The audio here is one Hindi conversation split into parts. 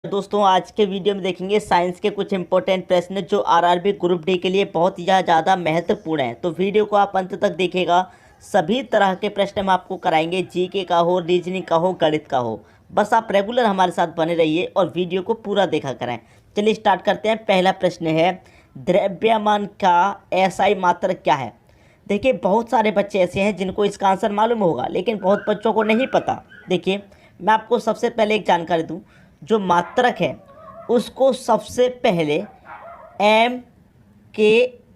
दोस्तों आज के वीडियो में देखेंगे साइंस के कुछ इंपॉर्टेंट प्रश्न जो आरआरबी ग्रुप डी के लिए बहुत ही ज़्यादा महत्वपूर्ण हैं। तो वीडियो को आप अंत तक देखिएगा। सभी तरह के प्रश्न हम आपको कराएंगे, जीके का हो, रीजनिंग का हो, गणित का हो। बस आप रेगुलर हमारे साथ बने रहिए और वीडियो को पूरा देखा करें। चलिए स्टार्ट करते हैं। पहला प्रश्न है, द्रव्यमान का एसआई मात्रक क्या है? देखिए बहुत सारे बच्चे ऐसे हैं जिनको इसका आंसर मालूम होगा, लेकिन बहुत बच्चों को नहीं पता। देखिए मैं आपको सबसे पहले एक जानकारी दूं, जो मात्रक है उसको सबसे पहले एम के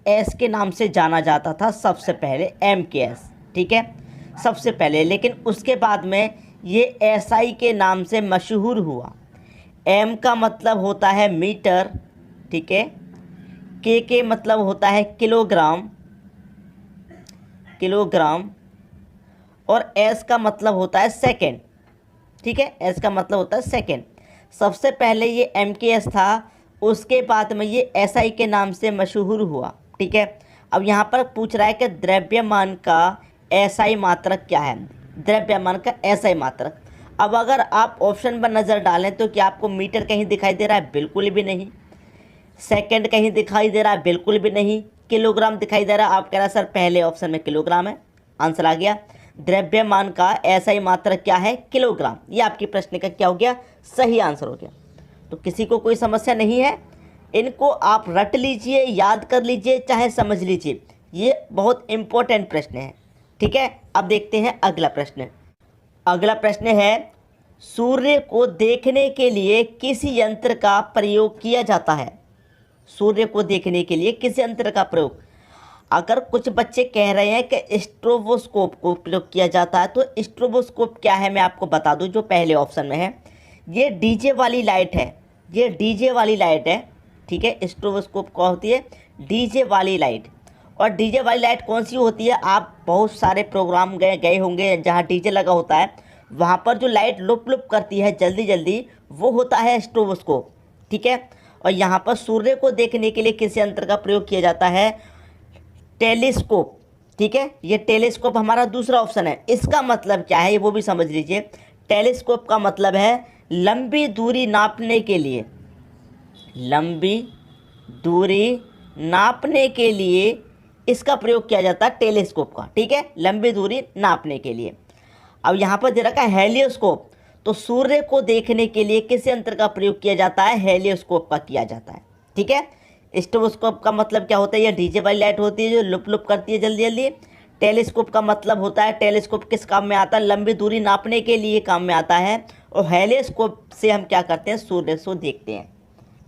एस के नाम से जाना जाता था। सबसे पहले एम के एस, ठीक है, सबसे पहले। लेकिन उसके बाद में ये एसआई के नाम से मशहूर हुआ। एम का मतलब होता है मीटर, ठीक है, के मतलब होता है किलोग्राम, और एस का मतलब होता है सेकेंड, ठीक है, एस का मतलब होता है सेकेंड। सबसे पहले ये एम के एस था, उसके बाद में ये एस आई के नाम से मशहूर हुआ, ठीक है। अब यहाँ पर पूछ रहा है कि द्रव्यमान का एस आई मात्रक क्या है? द्रव्यमान का एस आई मात्रक। अब अगर आप ऑप्शन पर नज़र डालें तो क्या आपको मीटर कहीं दिखाई दे रहा है? बिल्कुल भी नहीं। सेकेंड कहीं दिखाई दे रहा है? बिल्कुल भी नहीं। किलोग्राम दिखाई दे रहा है? आप कह रहा सर पहले ऑप्शन में किलोग्राम है। आंसर आ गया। द्रव्यमान का एसआई मात्रक क्या है? किलोग्राम। ये आपकी प्रश्न का क्या हो गया? सही आंसर हो गया। तो किसी को कोई समस्या नहीं है, इनको आप रट लीजिए, याद कर लीजिए, चाहे समझ लीजिए। ये बहुत इंपॉर्टेंट प्रश्न है, ठीक है। अब देखते हैं अगला प्रश्न। अगला प्रश्न है, सूर्य को देखने के लिए किस यंत्र का प्रयोग किया जाता है? सूर्य को देखने के लिए किस यंत्र का प्रयोग? अगर कुछ बच्चे कह रहे हैं कि स्ट्रोबोस्कोप को प्रयोग किया जाता है, तो स्ट्रोबोस्कोप क्या है मैं आपको बता दूं, जो पहले ऑप्शन में है। ये डीजे वाली लाइट है, ये डीजे वाली लाइट है, ठीक है। स्ट्रोबोस्कोप कौन होती है? डीजे वाली लाइट। और डीजे वाली लाइट कौन सी होती है? आप बहुत सारे प्रोग्राम गए होंगे जहाँ डीजे लगा होता है, वहाँ पर जो लाइट लुप लुप करती है जल्दी जल्दी, वो होता है स्ट्रोबोस्कोप, ठीक है। और यहाँ पर सूर्य को देखने के लिए किस यंत्र का प्रयोग किया जाता है? टेलीस्कोप, ठीक है। ये टेलीस्कोप हमारा दूसरा ऑप्शन है। इसका मतलब क्या है वो भी समझ लीजिए। टेलीस्कोप का मतलब है लंबी दूरी नापने के लिए, लंबी दूरी नापने के लिए इसका प्रयोग किया जाता है, टेलीस्कोप का, ठीक है, लंबी दूरी नापने के लिए। अब यहाँ पर दे रखा है हेलियोस्कोप, तो सूर्य को देखने के लिए किस यंत्र का प्रयोग किया जाता है? हेलियोस्कोप का किया जाता है, ठीक है। स्ट्रोबोस्कोप का मतलब क्या होता है? ये डीजे वाली लाइट होती है जो लुप लुप करती है जल्दी जल्दी। टेलीस्कोप का मतलब होता है, टेलीस्कोप किस काम में आता है? लंबी दूरी नापने के लिए काम में आता है। और हेलियोस्कोप से हम क्या करते हैं? सूर्य को देखते हैं,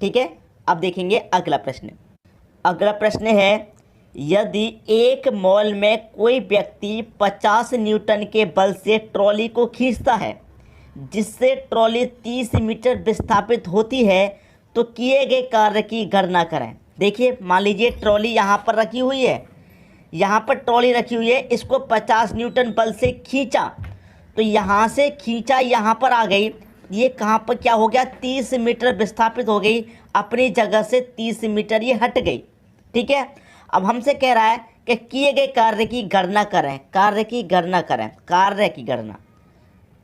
ठीक है। अब देखेंगे अगला प्रश्न। अगला प्रश्न है, यदि एक मॉल में कोई व्यक्ति 50 न्यूटन के बल से ट्रॉली को खींचता है, जिससे ट्रॉली 30 मीटर विस्थापित होती है, तो किए गए कार्य की गणना करें। देखिए मान लीजिए ट्रॉली यहाँ पर रखी हुई है, यहाँ पर ट्रॉली रखी हुई है, इसको 50 न्यूटन बल से खींचा, तो यहाँ से खींचा यहाँ पर आ गई, ये कहाँ पर क्या हो गया? 30 मीटर विस्थापित हो गई, अपनी जगह से 30 मीटर ये हट गई, ठीक है। अब हमसे कह रहा है कि किए गए कार्य की गणना करें, कार्य की गणना करें, कार्य की गणना।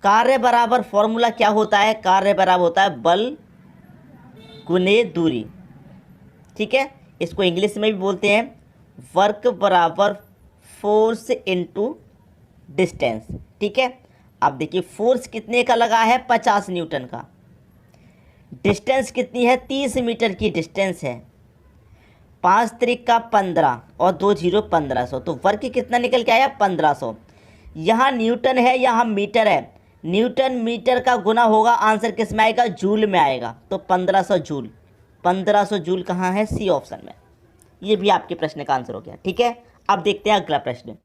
कार्य बराबर फॉर्मूला क्या होता है? कार्य बराबर होता है बल गुने दूरी, ठीक है। इसको इंग्लिश में भी बोलते हैं वर्क बराबर फोर्स इनटू डिस्टेंस, ठीक है। अब देखिए फोर्स कितने का लगा है? 50 न्यूटन का। डिस्टेंस कितनी है? 30 मीटर की डिस्टेंस है। 5 त्रिक का 15 और 2 जीरो 1500, तो वर्क कितना निकल के आया? 1500। यहाँ न्यूटन है, यहाँ मीटर है, न्यूटन मीटर का गुना होगा, आंसर किस में आएगा? जूल में आएगा। तो 1500 जूल, 1500 जूल कहाँ है? सी ऑप्शन में। ये भी आपके प्रश्न का आंसर हो गया, ठीक है। अब देखते हैं अगला प्रश्न।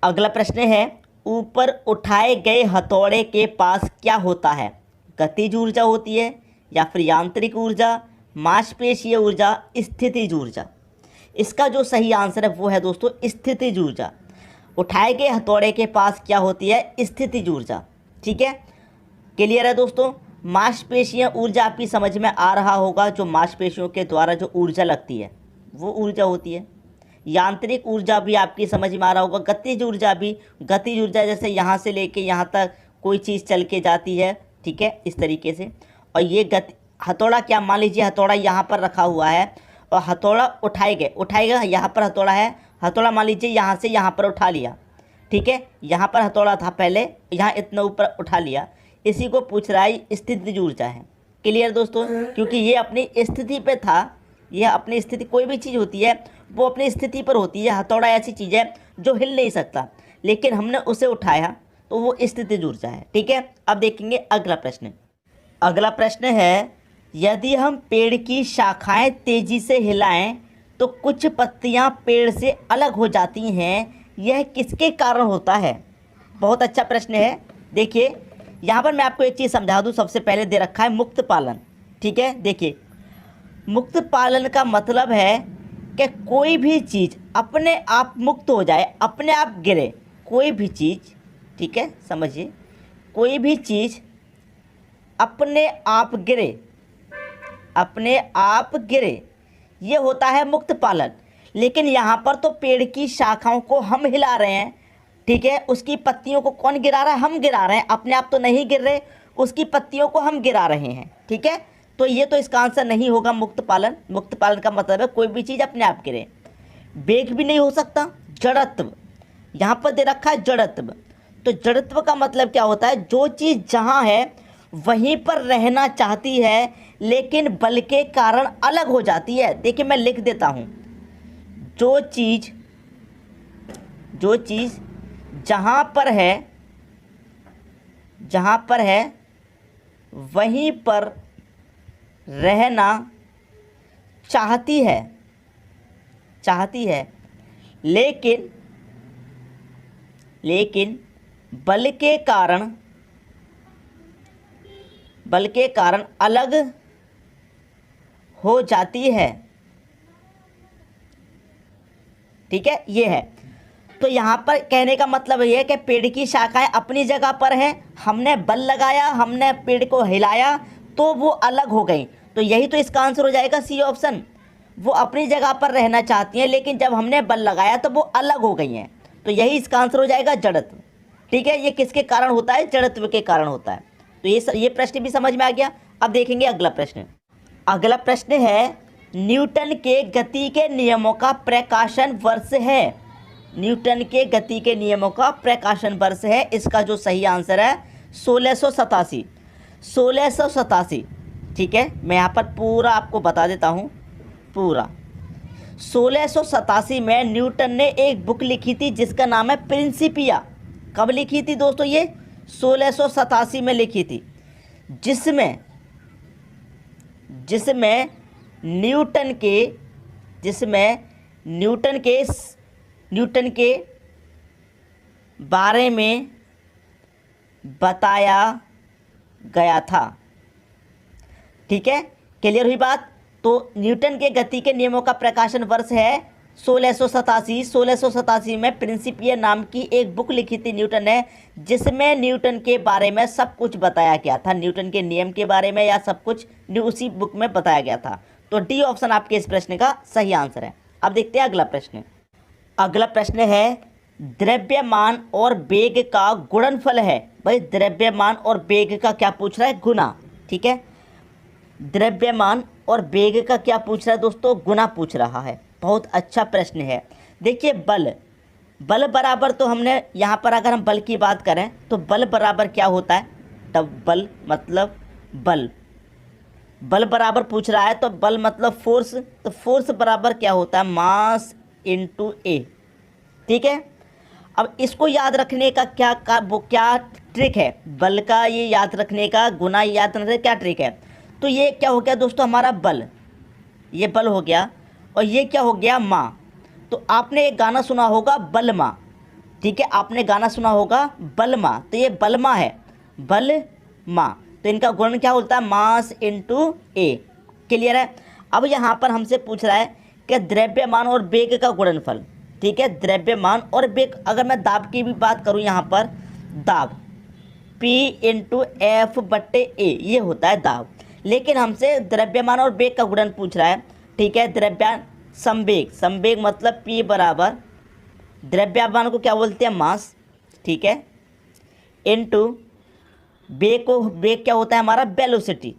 अगला प्रश्न है, ऊपर उठाए गए हथौड़े के पास क्या होता है? गतिज ऊर्जा होती है, या फिर यांत्रिक ऊर्जा, मांसपेशीय ऊर्जा, स्थितिज ऊर्जा? इसका जो सही आंसर है वो है दोस्तों स्थितिज ऊर्जा। उठाए गए हथौड़े के पास क्या होती है? स्थितिज ऊर्जा, ठीक है। क्लियर है दोस्तों? मांसपेशियाँ ऊर्जा आपकी समझ में आ रहा होगा, जो मांसपेशियों के द्वारा जो ऊर्जा लगती है वो ऊर्जा होती है। यांत्रिक ऊर्जा भी आपकी समझ में आ रहा होगा। गतिज ऊर्जा भी, गतिज ऊर्जा जैसे यहाँ से लेके यहाँ तक कोई चीज़ चल के जाती है, ठीक है, इस तरीके से। और ये हथौड़ा क्या, मान लीजिए हथौड़ा यहाँ पर रखा हुआ है और हथौड़ा उठाएगा यहाँ पर हथौड़ा है, हथौड़ा मान लीजिए यहाँ से यहाँ पर उठा लिया, ठीक है, यहाँ पर हथौड़ा था पहले, यहाँ इतना ऊपर उठा लिया, इसी को पूछ रहा है स्थितिज ऊर्जा है। क्लियर दोस्तों, क्योंकि ये अपनी स्थिति पे था, यह अपनी स्थिति, कोई भी चीज़ होती है वो अपनी स्थिति पर होती है। हथौड़ा ऐसी चीज़ है जो हिल नहीं सकता, लेकिन हमने उसे उठाया तो वो स्थितिज ऊर्जा है। ठीक है, अब देखेंगे अगला प्रश्न। अगला प्रश्न है, यदि हम पेड़ की शाखाएं तेजी से हिलाएं तो कुछ पत्तियां पेड़ से अलग हो जाती हैं, यह किसके कारण होता है? बहुत अच्छा प्रश्न है। देखिए यहाँ पर मैं आपको एक चीज़ समझा दूँ। सबसे पहले दे रखा है मुक्त पालन। ठीक है, देखिए मुक्त पालन का मतलब है कि कोई भी चीज़ अपने आप मुक्त हो जाए, अपने आप गिरे, कोई भी चीज़, ठीक है समझिए, कोई भी चीज़ अपने आप गिरे, अपने आप गिरे, ये होता है मुक्त पालन। लेकिन यहाँ पर तो पेड़ की शाखाओं को हम हिला रहे हैं, ठीक है, उसकी पत्तियों को कौन गिरा रहा है? हम गिरा रहे हैं, अपने आप तो नहीं गिर रहे, उसकी पत्तियों को हम गिरा रहे हैं। ठीक है, तो ये तो इसका आंसर नहीं होगा मुक्त पालन। मुक्त पालन का मतलब है कोई भी चीज़ अपने आप गिरे। वेग भी नहीं हो सकता, जड़त्व, यहाँ पर दे रखा है जड़त्व। तो जड़त्व का मतलब क्या होता है? जो चीज़ जहाँ है वहीं पर रहना चाहती है, लेकिन बल के कारण अलग हो जाती है। देखिए मैं लिख देता हूँ, जो चीज़ जहाँ पर है वहीं पर रहना चाहती है, लेकिन बल के कारण अलग हो जाती है। ठीक है, ये है। तो यहाँ पर कहने का मतलब ये है कि पेड़ की शाखाएं अपनी जगह पर हैं, हमने बल लगाया, हमने पेड़ को हिलाया तो वो अलग हो गई। तो यही तो इसका आंसर हो जाएगा सी ऑप्शन। वो अपनी जगह पर रहना चाहती हैं, लेकिन जब हमने बल लगाया तो वो अलग हो गई हैं। तो यही इसका आंसर हो जाएगा जड़त्व। ठीक है, ये किसके कारण होता है? जड़त्व के कारण होता है। तो ये प्रश्न भी समझ में आ गया। अब देखेंगे अगला प्रश्न। अगला प्रश्न है, न्यूटन के गति के नियमों का प्रकाशन वर्ष है। न्यूटन के गति के नियमों का प्रकाशन वर्ष है। इसका जो सही आंसर है 1687। ठीक है, मैं यहाँ पर पूरा आपको बता देता हूँ। पूरा 1687 में न्यूटन ने एक बुक लिखी थी जिसका नाम है प्रिंसिपिया। कब लिखी थी दोस्तों? ये 1687 में लिखी थी, जिसमें न्यूटन के बारे में बताया गया था। ठीक है, क्लियर हुई बात? तो न्यूटन के गति के नियमों का प्रकाशन वर्ष है 1687 में प्रिंसिपिया नाम की एक बुक लिखी थी न्यूटन ने, जिसमें न्यूटन के बारे में सब कुछ बताया गया था। न्यूटन के नियम के बारे में या सब कुछ उसी बुक में बताया गया था। तो डी ऑप्शन आपके इस प्रश्न का सही आंसर है। अब देखते हैं अगला प्रश्न। अगला प्रश्न है, द्रव्यमान और वेग का गुणनफल है। भाई द्रव्यमान और वेग का क्या पूछ रहा है? गुना। ठीक है, द्रव्यमान और वेग का क्या पूछ रहा है दोस्तों? गुना पूछ रहा है। बहुत अच्छा प्रश्न है। देखिए बल बराबर, तो हमने यहाँ पर अगर हम बल की बात करें तो बल बराबर क्या होता है? तब बल मतलब बल बराबर पूछ रहा है, तो बल मतलब फोर्स, तो फोर्स बराबर क्या होता है? मास इंटू ए। ठीक है, अब इसको याद रखने का क्या ट्रिक है? बल का ये याद रखने का, गुना याद रखने का क्या ट्रिक है? तो ये क्या हो गया दोस्तों? हमारा बल, ये बल हो गया, और ये क्या हो गया? माँ। तो आपने एक गाना सुना होगा बलमा। ठीक है, आपने गाना सुना होगा बलमा, तो ये बलमा है, बलमा। तो इनका गुणन क्या होता है? मास इंटू ए। क्लियर है? अब यहाँ पर हमसे पूछ रहा है कि द्रव्यमान और वेग का गुणनफल। ठीक है, द्रव्यमान और वेग, अगर मैं दाब की भी बात करूँ, यहाँ पर दाब P इंटू एफ बट्टे ए, ये होता है दाब। लेकिन हमसे द्रव्यमान और वेग का गुणन पूछ रहा है। ठीक है, संवेग मतलब P बराबर, द्रव्यमान को क्या बोलते हैं? मास। ठीक है, इनटू वेग क्या होता है हमारा? वेलोसिटी।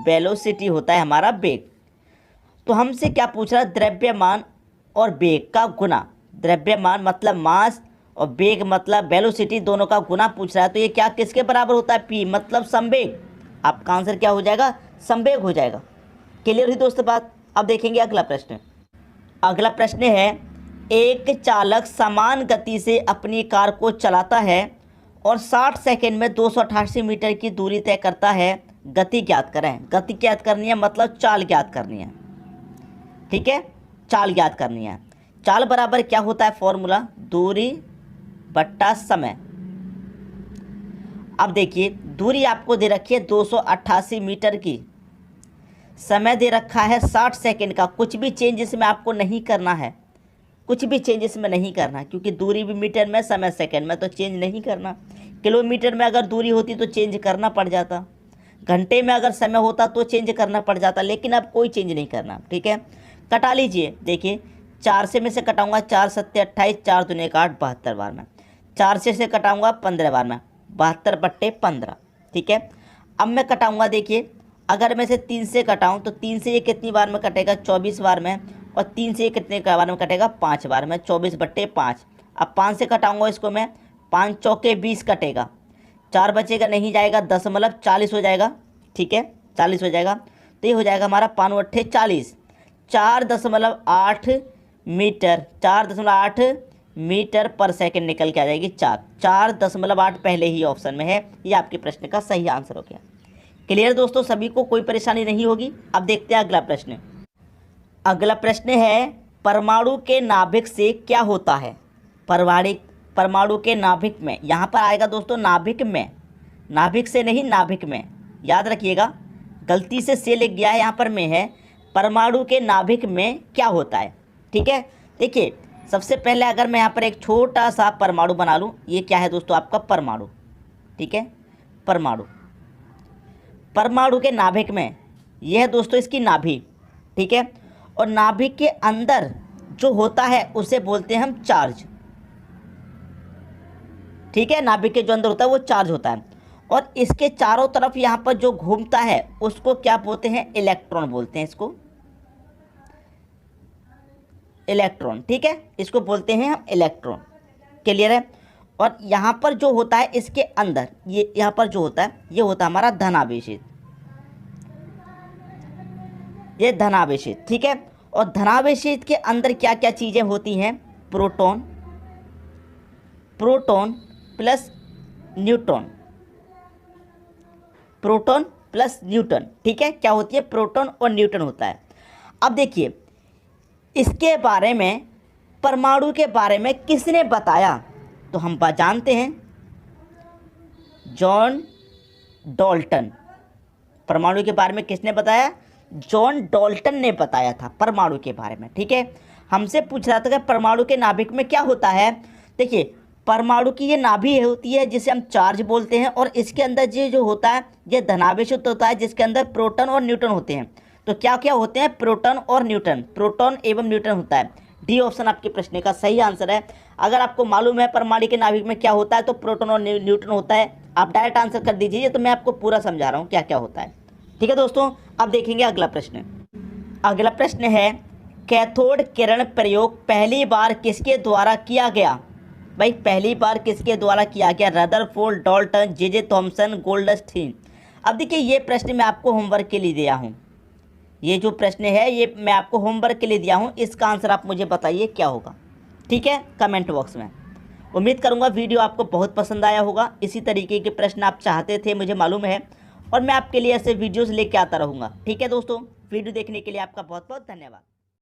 वेलोसिटी होता है हमारा वेग। तो हमसे क्या पूछ रहा है, द्रव्यमान और वेग का गुना। द्रव्यमान मतलब मास और वेग मतलब वेलोसिटी, दोनों का गुना पूछ रहा है। तो ये क्या किसके बराबर होता है, p मतलब संवेग। आपका आंसर क्या हो जाएगा, संवेग हो जाएगा। क्लियर हुई दोस्तों बात। अब देखेंगे अगला प्रश्न। अगला प्रश्न है, एक चालक समान गति से अपनी कार को चलाता है और 60 सेकंड में 288 मीटर की दूरी तय करता है। गति ज्ञात करें। गति ज्ञात करनी है मतलब चाल ज्ञात करनी है। ठीक है, चाल ज्ञात करनी है। चाल बराबर क्या होता है फॉर्मूला, दूरी बट्टा समय। अब देखिए दूरी आपको दे रखी है 288 मीटर की, समय दे रखा है 60 सेकंड का। कुछ भी चेंज इसमें आपको नहीं करना है, कुछ भी चेंज इसमें नहीं करना, क्योंकि दूरी भी मीटर में, समय सेकंड में, तो चेंज नहीं करना। किलोमीटर में अगर दूरी होती तो चेंज करना पड़ जाता, घंटे में अगर समय होता तो चेंज करना पड़ जाता, लेकिन अब कोई चेंज नहीं करना। ठीक है, कटा लीजिए। देखिए 4 से में से कटाऊंगा, 4 सत्ते 28, 4 दूने 8, 72 बार में। 4 से कटाऊंगा 15 बार में, 72 बट्टे 15। ठीक है, अब मैं कटाऊंगा। देखिए अगर मैं से 3 से कटाऊं तो 3 से ये कितनी बार में कटेगा, 24 बार में, और 3 से ये कितने बार में कटेगा, 5 बार में, 24 बट्टे 5। अब 5 से कटाऊंगा इसको मैं, 5 चौके 20 कटेगा, 4 बचेगा, नहीं जाएगा, 10 मतलब 40 हो जाएगा। ठीक है, 40 हो जाएगा। तो ये हो जाएगा हमारा 5 अट्ठे 40, 4.8 मीटर, 4.8 मीटर पर सेकंड निकल के आ जाएगी 4.8 पहले ही ऑप्शन में है। ये आपके प्रश्न का सही आंसर हो गया। क्लियर दोस्तों, सभी को कोई परेशानी नहीं होगी। अब देखते हैं अगला प्रश्न। अगला प्रश्न है, परमाणु के नाभिक से क्या होता है। परमाणु के नाभिक में, यहाँ पर आएगा दोस्तों नाभिक में, नाभिक से नहीं नाभिक में, याद रखिएगा। गलती से लिख गया है, यहाँ पर में है। परमाणु के नाभिक में क्या होता है। ठीक है, देखिए सबसे पहले अगर मैं यहाँ पर एक छोटा सा परमाणु बना लूँ, ये क्या है दोस्तों आपका परमाणु। ठीक है, परमाणु, परमाणु के नाभिक में यह है दोस्तों इसकी नाभि। ठीक है, और नाभिक के अंदर जो होता है उसे बोलते हैं हम चार्ज। ठीक है, नाभिक के जो अंदर होता है वो चार्ज होता है, और इसके चारों तरफ यहाँ पर जो घूमता है उसको क्या बोलते हैं, इलेक्ट्रॉन बोलते हैं इसको, इलेक्ट्रॉन। ठीक है, इसको बोलते हैं हम इलेक्ट्रॉन। क्लियर है। और यहाँ पर जो होता है इसके अंदर, ये यहाँ पर जो होता है ये होता है हमारा धनावेशित, ये धनावेशित। ठीक है, और धनावेशित के अंदर क्या क्या चीज़ें होती हैं, proton, proton plus neutron, proton plus neutron. ठीक है, क्या होती है, प्रोटॉन और न्यूट्रॉन होता है। अब देखिए इसके बारे में, परमाणु के बारे में किसने बताया, तो हम जानते हैं जॉन डाल्टन। परमाणु के बारे में किसने बताया, जॉन डाल्टन ने बताया था परमाणु के बारे में। ठीक है, हमसे पूछ रहा था कि परमाणु के नाभिक में क्या होता है। देखिए परमाणु की ये नाभि होती है जिसे हम चार्ज बोलते हैं, और इसके अंदर ये जो होता है ये धनावेशित होता है, जिसके अंदर प्रोटॉन और न्यूट्रॉन होते हैं। तो क्या क्या होते हैं, प्रोटॉन और न्यूट्रॉन, प्रोटॉन एवं न्यूट्रॉन होता है। डी ऑप्शन आपके प्रश्न का सही आंसर है। अगर आपको मालूम है परमाणु के नाभिक में क्या होता है तो प्रोटॉन और न्यूट्रॉन होता है, आप डायरेक्ट आंसर कर दीजिए, तो मैं आपको पूरा समझा रहा हूँ क्या क्या होता है। ठीक है दोस्तों, अब देखेंगे अगला प्रश्न। अगला प्रश्न है, कैथोड किरण प्रयोग पहली बार किसके द्वारा किया गया। भाई पहली बार किसके द्वारा किया गया, Rutherford, Dalton, J Thomson, Goldstein. अब देखिए ये प्रश्न मैं आपको होमवर्क के लिए दिया हूँ, ये जो प्रश्न है ये मैं आपको होमवर्क के लिए दिया हूँ, इसका आंसर आप मुझे बताइए क्या होगा। ठीक है, कमेंट बॉक्स में। उम्मीद करूँगा वीडियो आपको बहुत पसंद आया होगा। इसी तरीके के प्रश्न आप चाहते थे, मुझे मालूम है, और मैं आपके लिए ऐसे वीडियोस लेके आता रहूँगा। ठीक है दोस्तों, वीडियो देखने के लिए आपका बहुत बहुत धन्यवाद।